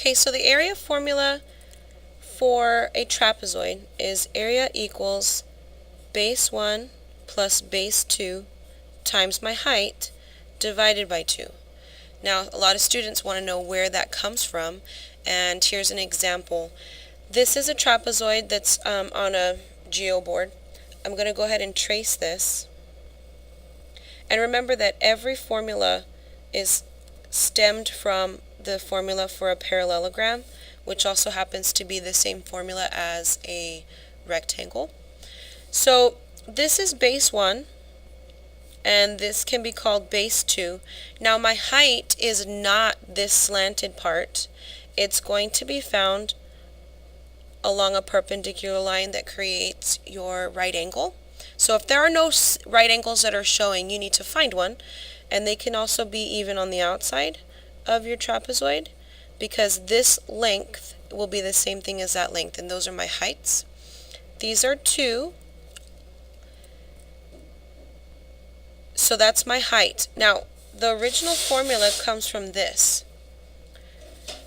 Okay, so the area formula for a trapezoid is area equals base 1 plus base 2 times my height divided by 2. Now, a lot of students want to know where that comes from, and here's an example. This is a trapezoid that's on a geoboard. I'm going to go ahead and trace this. And remember that every formula is stemmed from the formula for a parallelogram, which also happens to be the same formula as a rectangle. So this is base 1, and this can be called base 2. Now my height is not this slanted part. It's going to be found along a perpendicular line that creates your right angle. So if there are no right angles that are showing, you need to find one, and they can also be even on the outside of your trapezoid, because this length will be the same thing as that length, and those are my heights. These are 2, so that's my height. Now the original formula comes from this.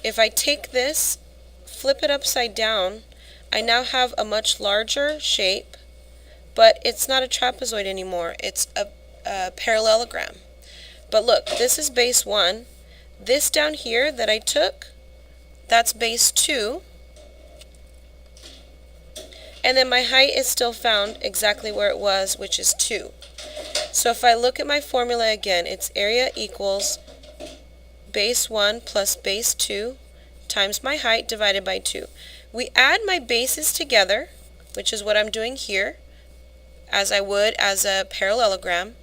If I take this, flip it upside down, I now have a much larger shape, but it's not a trapezoid anymore, it's a parallelogram. But look, this is base 1. This down here that I took, that's base 2. And then my height is still found exactly where it was, which is 2. So if I look at my formula again, it's area equals base 1 plus base 2 times my height divided by 2. We add my bases together, which is what I'm doing here, as I would as a parallelogram.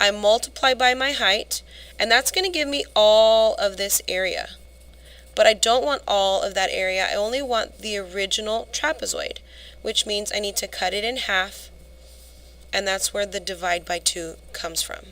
I multiply by my height, and that's going to give me all of this area. But I don't want all of that area. I only want the original trapezoid, which means I need to cut it in half, and that's where the divide by 2 comes from.